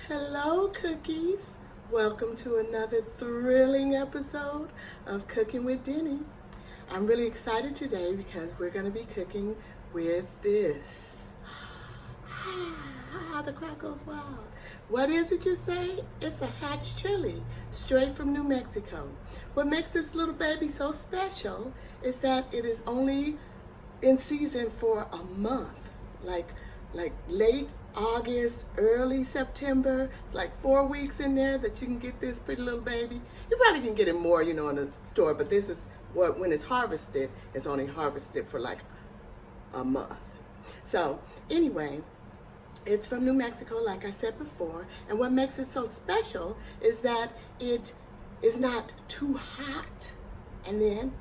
Hello, cookies. Welcome to another thrilling episode of Cooking with Denny. I'm really excited today because we're going to be cooking with this. The crowd goes wild. What is it you say? It's a hatch chili, straight from New Mexico. What makes this little baby so special is that it is only in season for a month, like late August, early September. It's like 4 weeks in there that you can get this pretty little baby. You probably can get it more, in the store, but this is what, when it's harvested, it's only harvested for like a month. So anyway, it's from New Mexico, like I said before, and what makes it so special is that it is not too hot, and then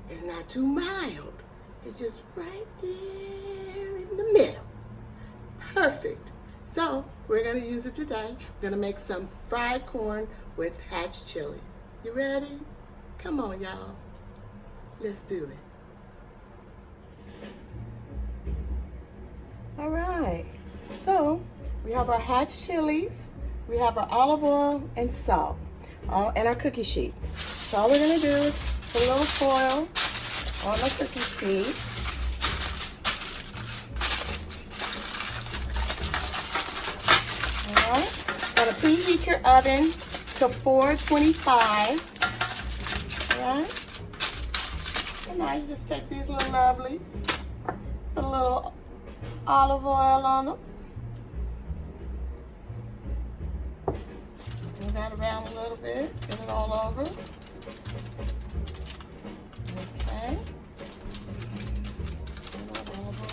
it's not too mild. It's just right there in the middle. Perfect. So we're going to use it today. We're going to make some fried corn with hatch chili. You ready? Come on, y'all. Let's do it. All right. So we have our hatch chilies. We have our olive oil and salt, and our cookie sheet. So all we're going to do is put a little foil on the cookie sheet. Alright, gotta preheat your oven to 425. Alright, and now you just take these little lovelies, put a little olive oil on them. Move that around a little bit, get it all over. Okay,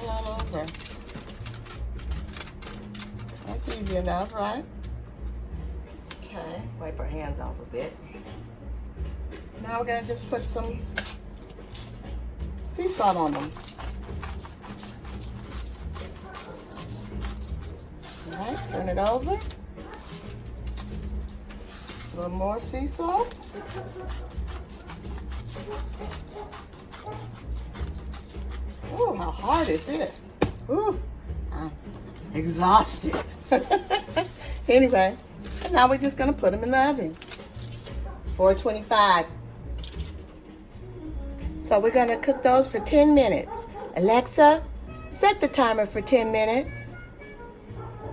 all over. That's easy enough, right? Okay, wipe our hands off a bit. Now we're gonna just put some sea salt on them. All right, turn it over. A little more sea salt. Ooh, how hard is this? Ooh, I'm exhausted. Anyway, now we're just gonna put them in the oven. 425. So we're gonna cook those for 10 minutes. Alexa, set the timer for 10 minutes.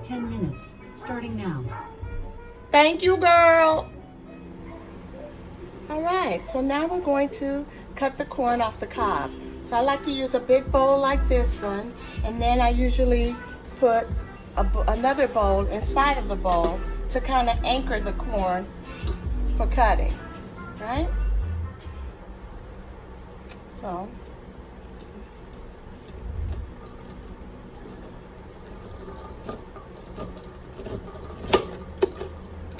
10 minutes, starting now. Thank you, girl. All right, so now we're going to cut the corn off the cob. So I like to use a big bowl like this one, and then I usually put another bowl inside of the bowl to kind of anchor the corn for cutting, right? So,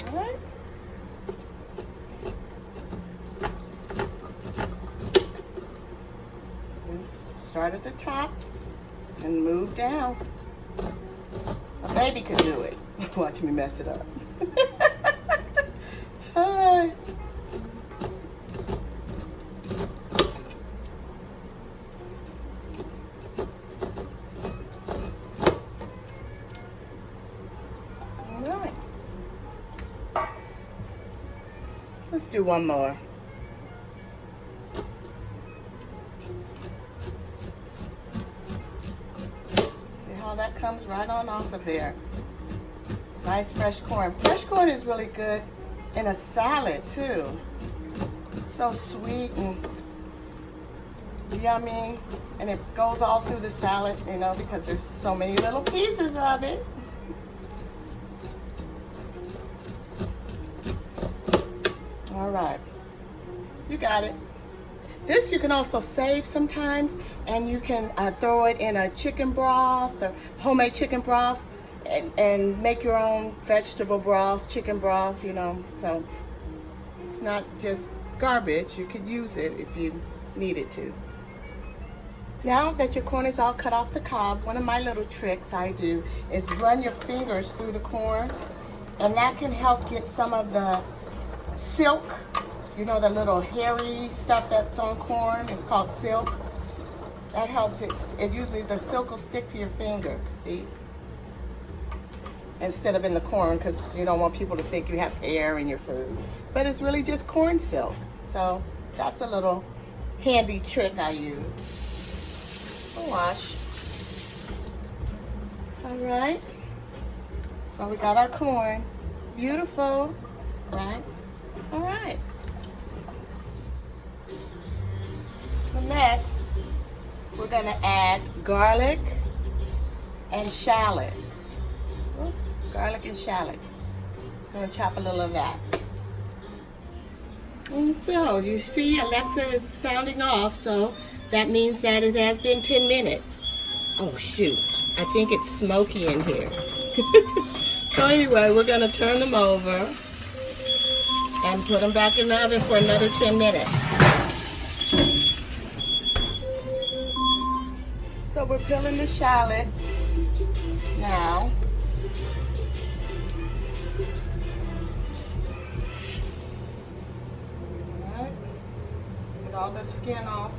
all right. Just start at the top and move down. A baby could do it. Watch me mess it up. All right. All right. Let's do one more. That comes right on off of there. Nice fresh corn. Fresh corn is really good in a salad too. So sweet and yummy, and it goes all through the salad, because there's so many little pieces of it. All right, you got it. This you can also save sometimes, and you can throw it in a chicken broth or homemade chicken broth and make your own vegetable broth, chicken broth, So it's not just garbage. You could use it if you needed to. Now that your corn is all cut off the cob, one of my little tricks I do is run your fingers through the corn, and that can help get some of the silk. The little hairy stuff that's on corn. It's called silk. That helps it. It usually, the silk will stick to your fingers, see? instead of in the corn, because you don't want people to think you have air in your food. But it's really just corn silk. So that's a little handy trick I use. A wash. All right. So we got our corn. Beautiful, right? All right. So next, we're gonna add garlic and shallots. Oops, garlic and shallot. I'm gonna chop a little of that. And so, you see Alexa is sounding off, so that means that it has been 10 minutes. Oh shoot, I think it's smoky in here. So anyway, we're gonna turn them over and put them back in the oven for another 10 minutes. So we're peeling the shallot now. Alright, get all the skin off.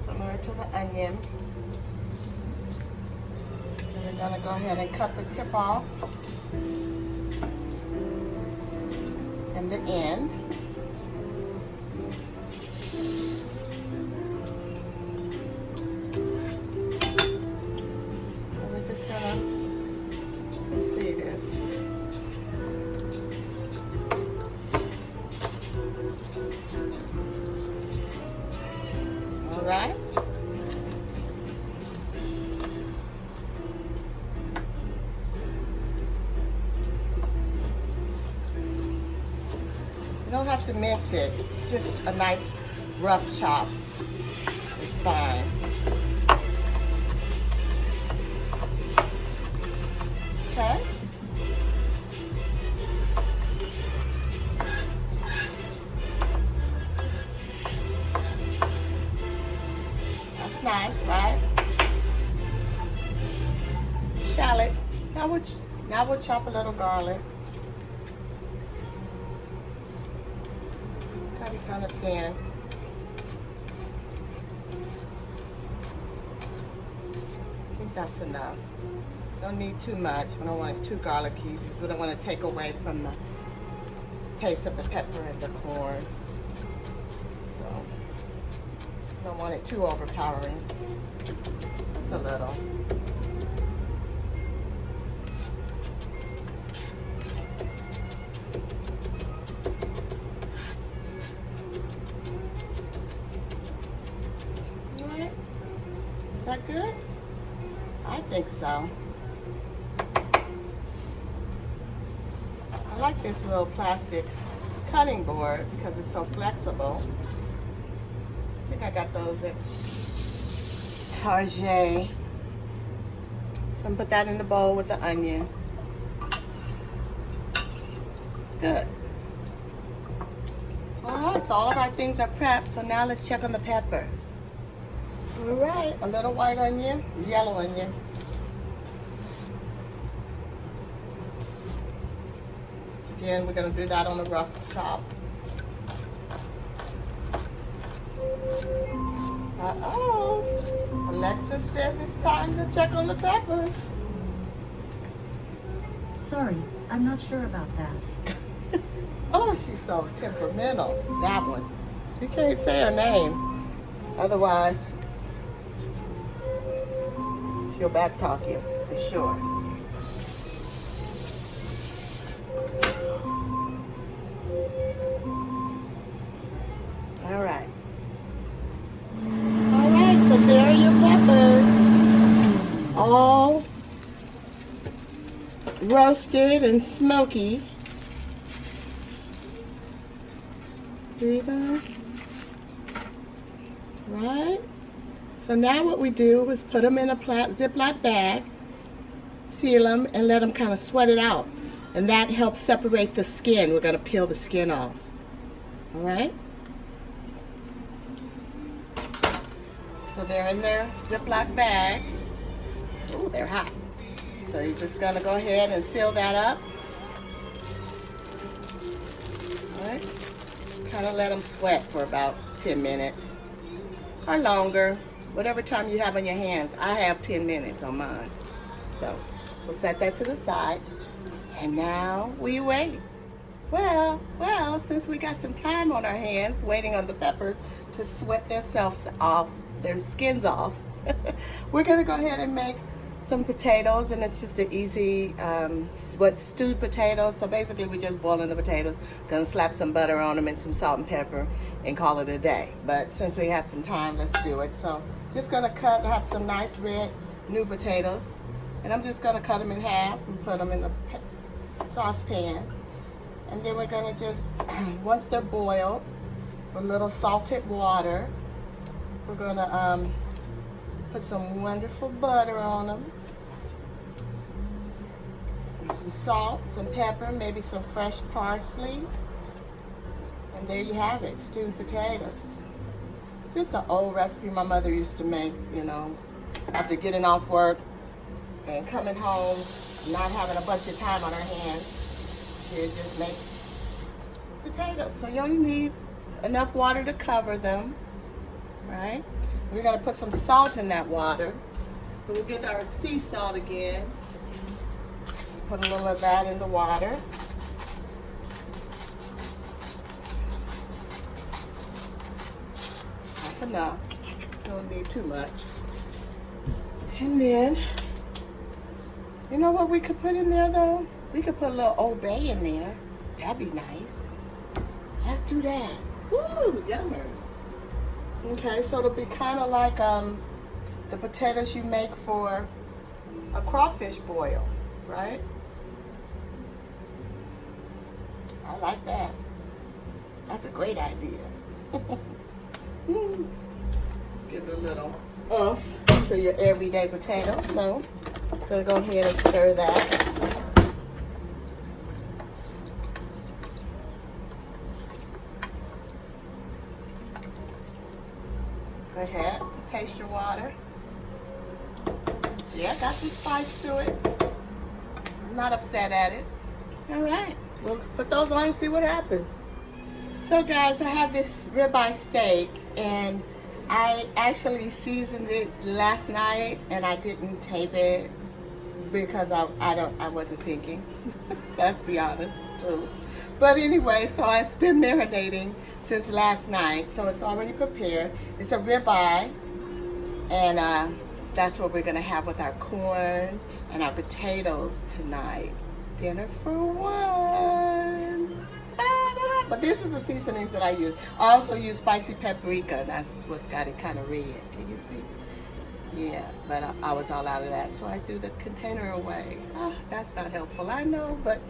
Similar to the onion. And we're gonna go ahead and cut the tip off. And the end. And we're just gonna see this. All right. You don't have to mince it, just a nice rough chop is fine. Okay. That's nice, right? Shallot. Now we'll chop a little garlic. Cut it kind of thin. I think that's enough. Don't need too much. We don't want it too garlicky because we don't want to take away from the taste of the pepper and the corn. So, don't want it too overpowering. Just a little. Alright. Is that good? I think so. I like this little plastic cutting board because it's so flexible. I think I got those at Target. So I'm gonna put that in the bowl with the onion. Good. Alright, so all of our things are prepped, so now let's check on the peppers. Alright, a little white onion, yellow onion. Again, we're going to do that on the rough top. Uh-oh. Alexa says it's time to check on the peppers. Sorry, I'm not sure about that. Oh, she's so temperamental. That one. You can't say her name. Otherwise, she'll backtalk you, for sure. Alright. Alright, so there are your peppers. All roasted and smoky. There you go. Right? So now what we do is put them in a Ziploc bag, seal them, and let them kind of sweat it out. And that helps separate the skin. We're going to peel the skin off. Alright? So they're in their Ziploc bag. Oh, they're hot. So you're just going to go ahead and seal that up. Alright? Kind of let them sweat for about 10 minutes. Or longer. Whatever time you have on your hands. I have 10 minutes on mine. So We'll set that to the side. And now we wait. Well, since we got some time on our hands waiting on the peppers to sweat themselves off, their skins off, we're gonna go ahead and make some potatoes, and it's just an easy stewed potatoes. So basically we're just boiling the potatoes, gonna slap some butter on them and some salt and pepper and call it a day. But since we have some time, let's do it. So just gonna have some nice red new potatoes, and I'm just gonna cut them in half and put them in the saucepan. And then we're gonna just, once they're boiled with a little salted water, we're gonna put some wonderful butter on them. And some salt, some pepper, maybe some fresh parsley. And there you have it, stewed potatoes. Just an old recipe my mother used to make, you know, after getting off work and coming home, not having a bunch of time on her hands. You just make potatoes. So you only need enough water to cover them, right? We're gonna put some salt in that water. So we'll get our sea salt again. Put a little of that in the water. That's enough. Don't need too much. And then, you know what we could put in there though? We could put a little Old Bay in there. That'd be nice. Let's do that. Woo, yummers. Okay, so it'll be kind of like the potatoes you make for a crawfish boil, right? I like that. That's a great idea. Give it a little oomph to your everyday potato. So I'm gonna go ahead and stir that. Go ahead, taste your water. Yeah, got some spice to it. I'm not upset at it. All right, we'll put those on and see what happens. So guys, I have this ribeye steak, and I actually seasoned it last night, and I didn't tape it because I wasn't thinking. That's the honest truth. But anyway, so it's been marinating since last night, so it's already prepared. It's a ribeye, and that's what we're gonna have with our corn and our potatoes tonight. Dinner for one. But this is the seasonings that I use. I also use spicy paprika. That's what's got it kind of red. Can you see? Yeah, but I was all out of that, so I threw the container away. That's not helpful, I know, but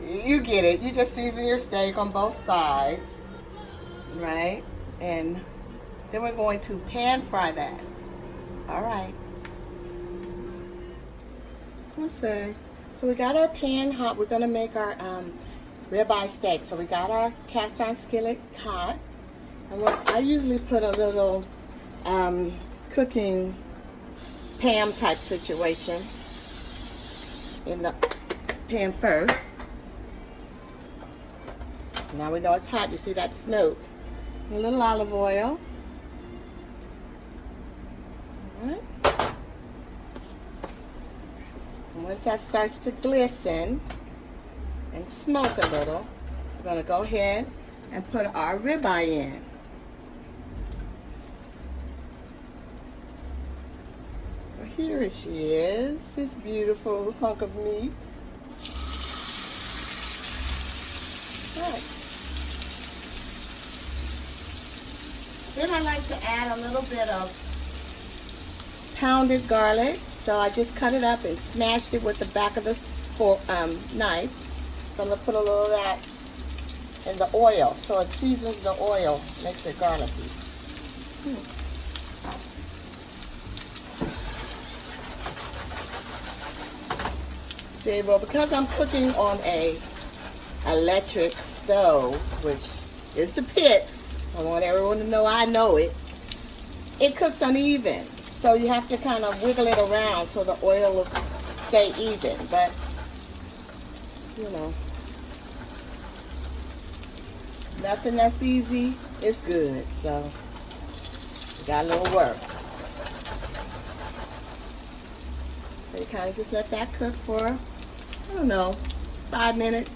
you get it. You just season your steak on both sides, right? And then we're going to pan fry that. All right. Let's see. So we got our pan hot. We're gonna make our ribeye steak. So we got our cast iron skillet hot. And I usually put a little cooking pan type situation in the pan first. Now we know it's hot. You see that smoke. A little olive oil. All right. And once that starts to glisten and smoke a little, we're going to go ahead and put our ribeye in. So here she is, this beautiful hunk of meat. All right. Then I like to add a little bit of pounded garlic. So I just cut it up and smashed it with the back of the knife. So I'm going to put a little of that in the oil. So it seasons the oil, makes it garlicky. See, well, because I'm cooking on a electric stove, which is the pits, I want everyone to know I know it, it cooks uneven. So you have to kind of wiggle it around so the oil will stay even. But, you know, nothing that's easy is good. So, we got a little work. So you kind of just let that cook for, I don't know, 5 minutes.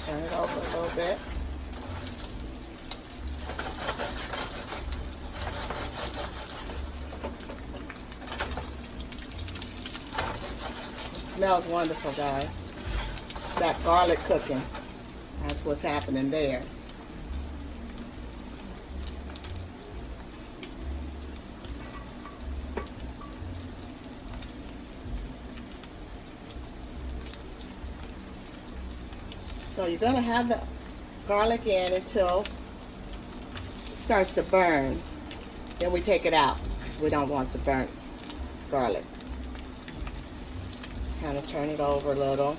Turn it over a little bit. It smells wonderful, guys. That garlic cooking. That's what's happening there. So you're going to have the garlic in until it starts to burn. Then we take it out. We don't want the burnt garlic. Kind of turn it over a little.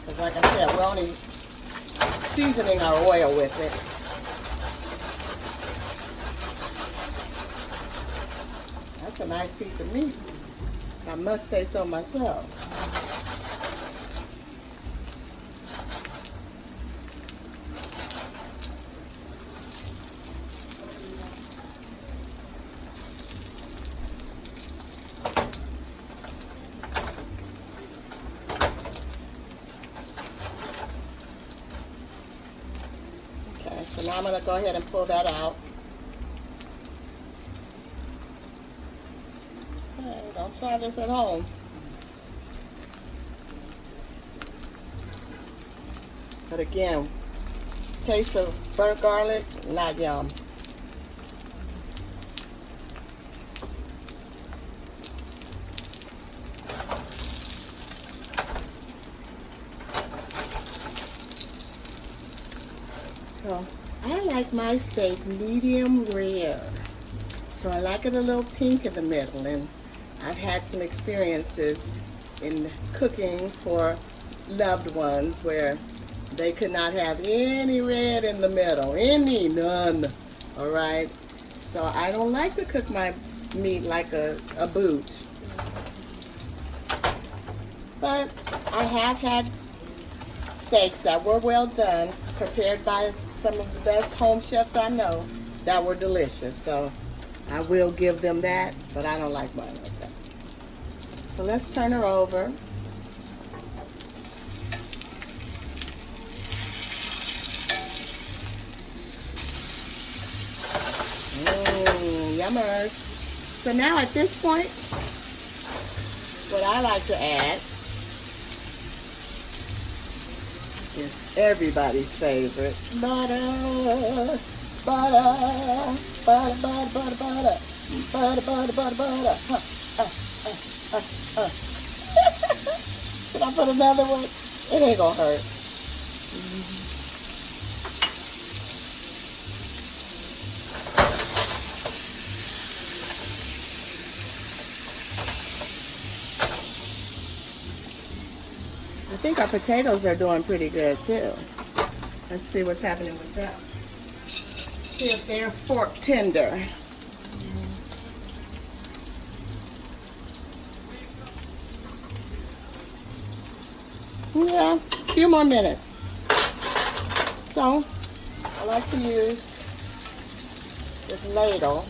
Because like I said, we're only seasoning our oil with it. That's a nice piece of meat. I must say so myself. So now I'm going to go ahead and pull that out. Okay, don't try this at home. But again, taste of burnt garlic, not yum. So I like my steak medium rare. So I like it a little pink in the middle, and I've had some experiences in cooking for loved ones where they could not have any red in the middle, none, all right? So I don't like to cook my meat like a boot. But I have had steaks that were well done, prepared by some of the best home chefs I know, that were delicious. So I will give them that, but I don't like mine like that. So let's turn her over. Yummers. So now at this point, what I like to add is everybody's favorite, butter, butter, butter, butter, butter, butter, butter, butter, butter, butter. Should I put another one? It ain't gonna hurt. I think our potatoes are doing pretty good too. Let's see what's happening with them. See if they're fork tender. Yeah, a few more minutes. So, I like to use this ladle.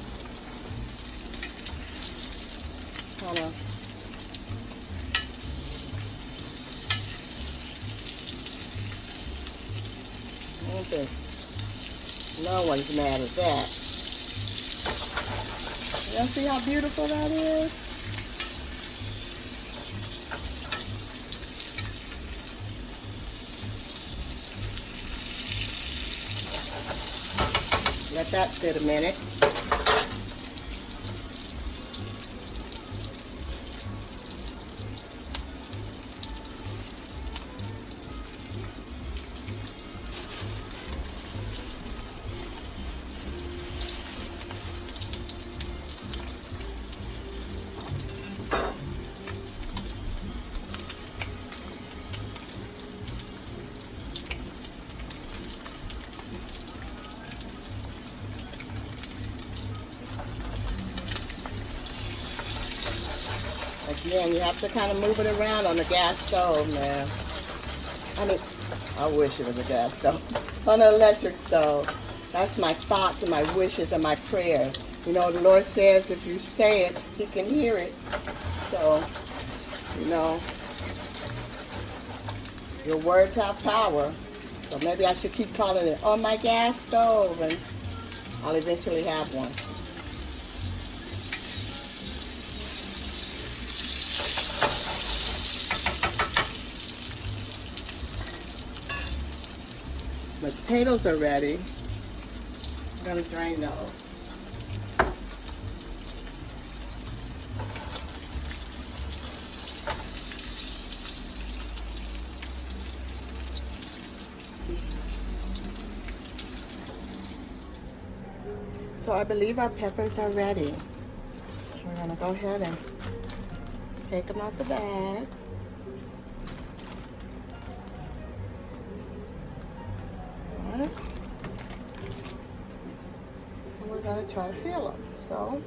Kind of no one's mad at that. Y'all see how beautiful that is? Let that sit a minute. Again, you have to kind of move it around on the gas stove, man. I wish it was a gas stove. On an electric stove. That's my thoughts and my wishes and my prayers. You know, the Lord says if you say it, He can hear it. So, you know, your words have power. So maybe I should keep calling it on my gas stove, and I'll eventually have one. The potatoes are ready. I'm going to drain those. So I believe our peppers are ready. We're going to go ahead and take them out the bag. And we're going to try to peel them. So,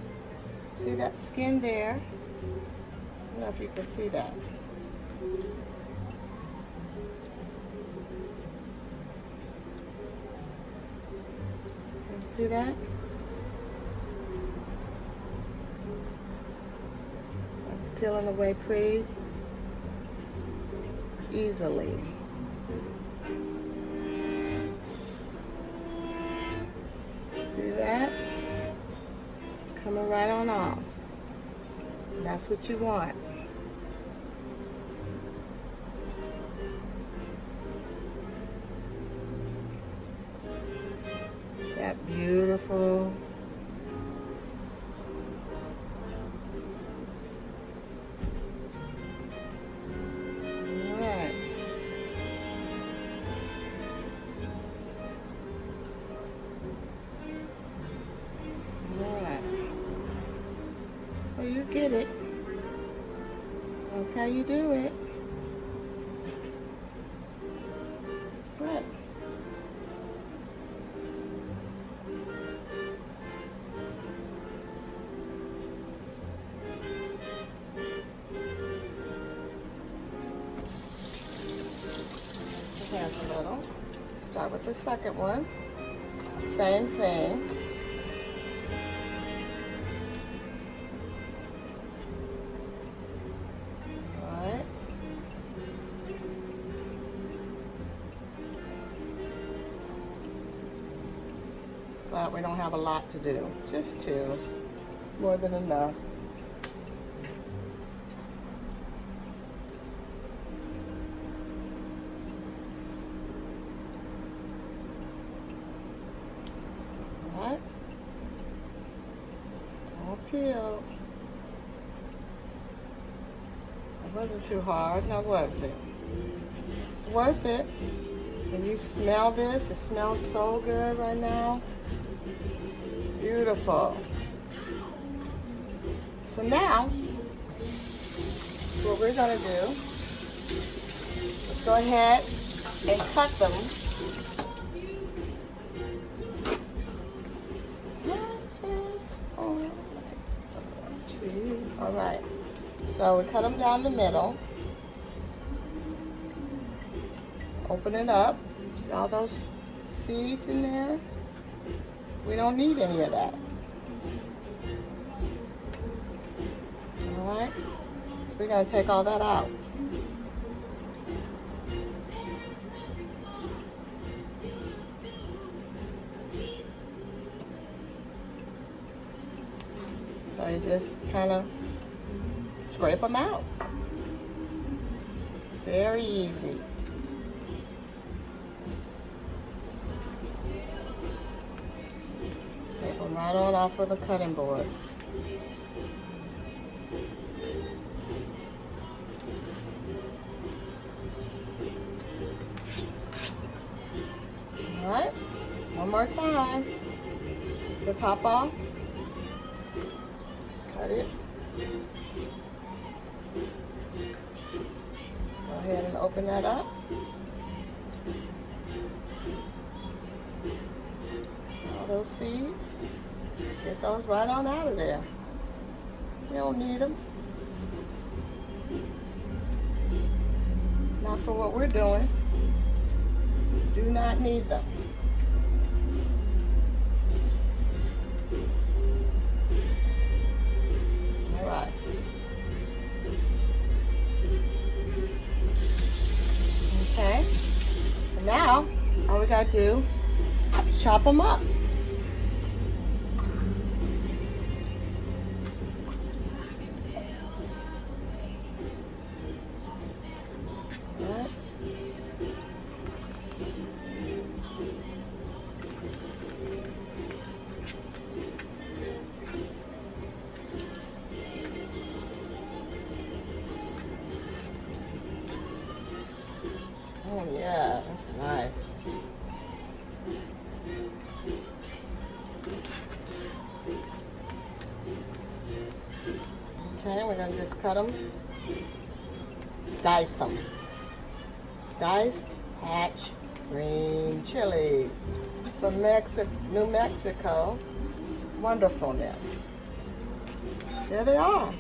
see that skin there? I don't know if you can see that. See that? That's peeling away pretty easily. See that? It's coming right on off. That's what you want. That beautiful. All right. All right. So you get it. That's how you do it. Right. Hands a little. Start with the second one. Same thing. Alright. Just glad we don't have a lot to do. Just two. It's more than enough. Alright. All peeled. It wasn't too hard, now was it? It's worth it. When you smell this, it smells so good right now. Beautiful. So now, what we're gonna do, let's go ahead and cut them. All right, so we cut them down the middle. Open it up. See all those seeds in there? We don't need any of that. All right, so we're gonna take all that out. So you just kind of scrape them out. Very easy. Scrape them right on off of the cutting board. All right, one more time. The top off. Cut it. Go ahead and open that up. All those seeds, get those right on out of there. You don't need them. Not for what we're doing. Do not need them. All right. Okay. So now, all we gotta do is chop them up. All right. Oh yeah, that's nice. Okay, we're gonna just cut them, dice them. Diced hatch green chilies from New Mexico. Wonderfulness. There they are.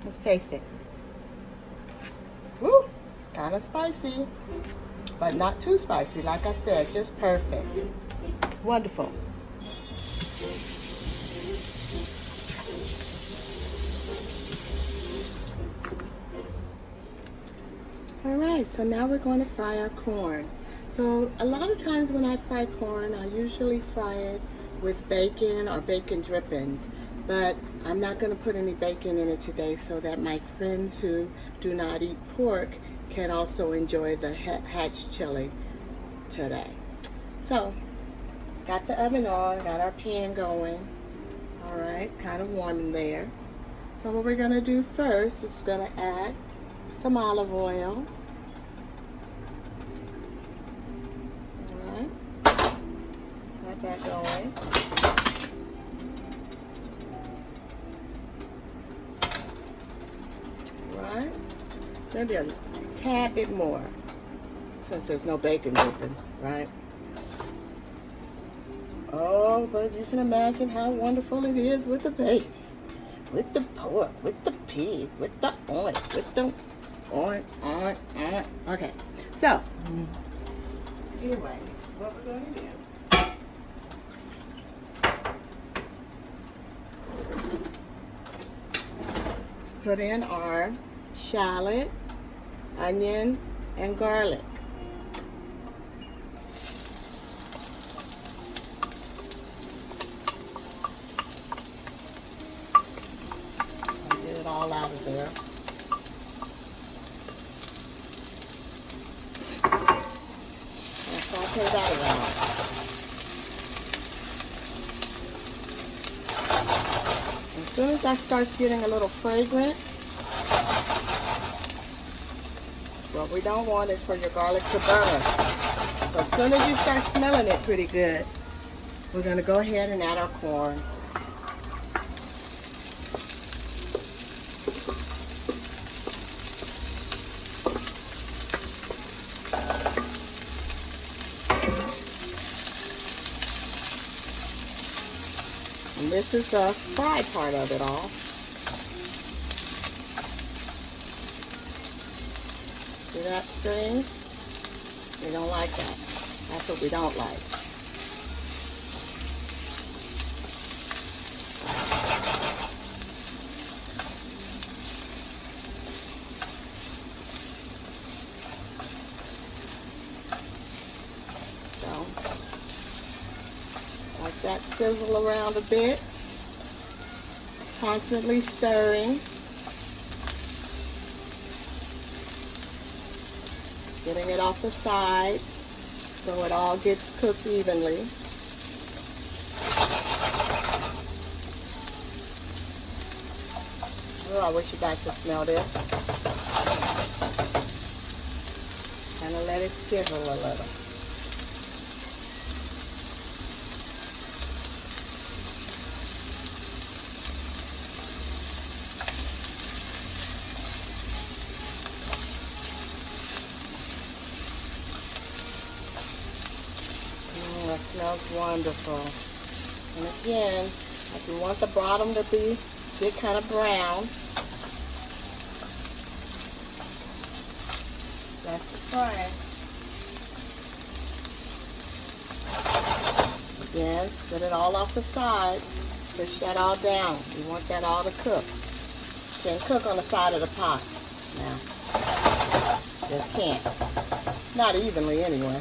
Let's taste it. Woo! It's kind of spicy, but not too spicy. Like I said, just perfect. Wonderful. All right, so now we're going to fry our corn. So a lot of times when I fry corn, I usually fry it with bacon or bacon drippings, but I'm not going to put any bacon in it today so that my friends who do not eat pork can also enjoy the hatch chili today. So, got the oven on, got our pan going. All right, it's kind of warm in there. So what we're going to do first is going to add some olive oil. All right, got that going. Right, maybe a tad bit more since there's no bacon drippings, right? Oh, but you can imagine how wonderful it is with the bacon, with the pork, with the pig, with the oink, with the oink. Okay, so anyway, what we're going to do. Let's put in our shallot, onion, and garlic. Get it all out of there. And saute that around. As soon as that starts getting a little fragrant, what we don't want is for your garlic to burn. So as soon as you start smelling it pretty good, we're going to go ahead and add our corn. And this is the fried part of it all. See that string? We don't like that. That's what we don't like. So, let that sizzle around a bit. Constantly stirring. Getting it off the sides so it all gets cooked evenly. Oh, I wish you guys could smell this. Kind of let it sizzle a little. That smells wonderful. And again, if you want the bottom to get kind of brown, that's the fry. Again, get it all off the side. Push that all down. You want that all to cook. Can't cook on the side of the pot. Now, just can't. Not evenly anyway.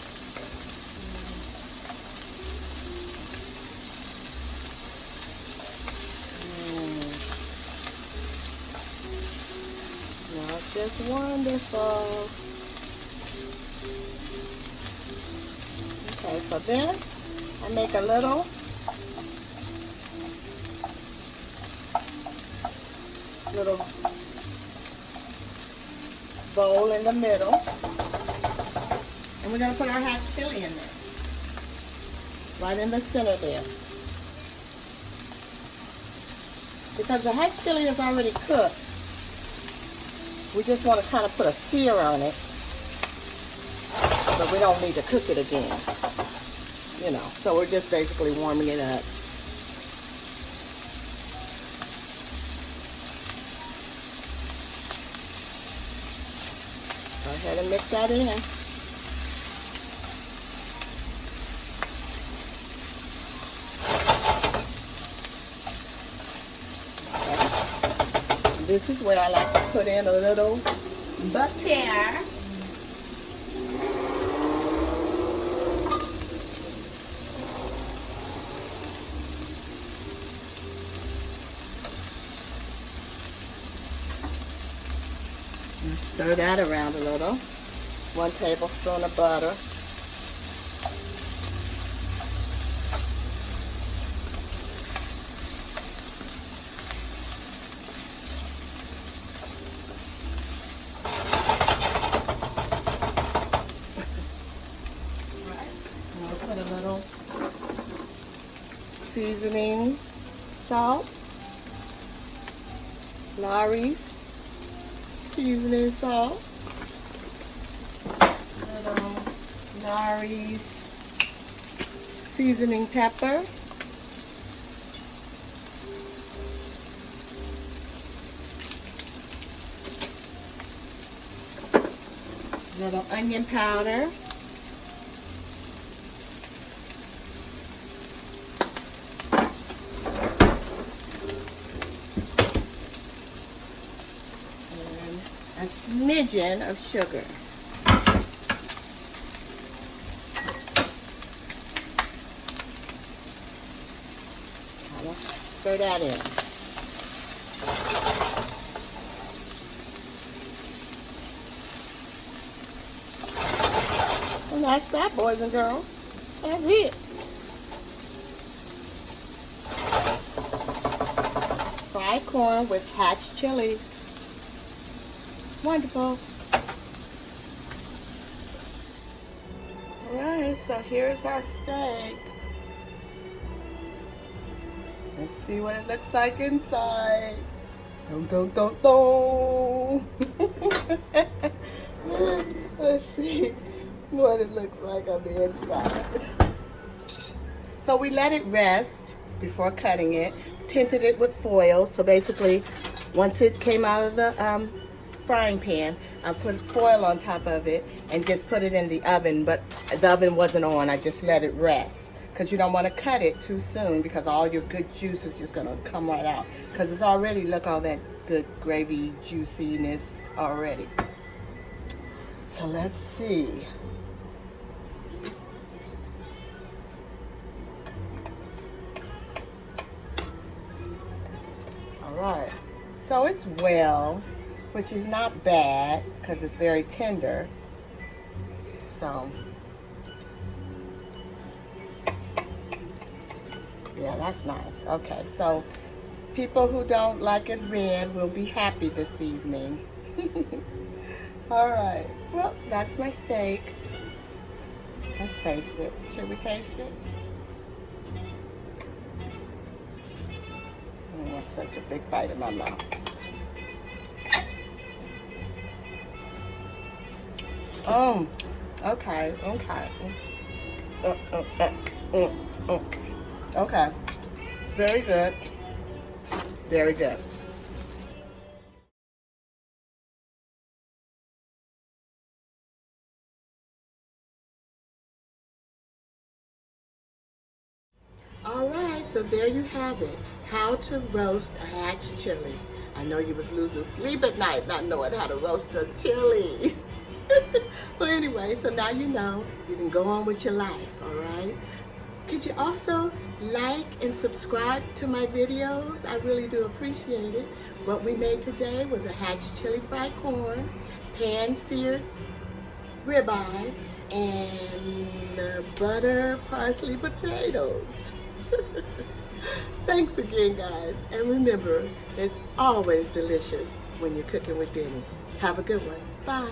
Now it's just wonderful. Okay, so then I make a little bowl in the middle, and we're going to put our hatch chili in there, right in the center there. Because the hatch chili is already cooked, we just want to kind of put a sear on it, but we don't need to cook it again, you know. So we're just basically warming it up. Go ahead and mix that in. Okay. This is where I like to put in a little butter. And stir that around a little. 1 tablespoon of butter. And I'll put a little seasoning salt. Lawry's seasoning salt, little Lawry's seasoning pepper, little onion powder, a smidgen of sugar. I'll stir that in. And that's that, boys and girls. That's it. Fried corn with hatch chilies. Wonderful. Alright, so here's our steak. Let's see what it looks like inside. Dun, dun, dun, dun. Let's see what it looks like on the inside. So we let it rest before cutting it. Tinted it with foil. So basically, once it came out of the frying pan, I put foil on top of it and just put it in the oven, but the oven wasn't on. I just let it rest because you don't want to cut it too soon because all your good juice is just going to come right out because it's already, look, all that good gravy juiciness already. So let's see. All right, so it's well, which is not bad because it's very tender. So, yeah, that's nice. Okay, so people who don't like it red will be happy this evening. All right, well, that's my steak. Let's taste it. Should we taste it? I want such a big bite in my mouth. Okay. Okay. Very good. Very good. All right, so there you have it. How to roast a hatch chili. I know you was losing sleep at night not knowing how to roast a chili. But anyway, so now you know, you can go on with your life, all right? Could you also like and subscribe to my videos? I really do appreciate it. What we made today was a hatch chili fried corn, pan-seared ribeye, and butter parsley potatoes. Thanks again, guys. And remember, it's always delicious when you're cooking with Denny. Have a good one. Bye.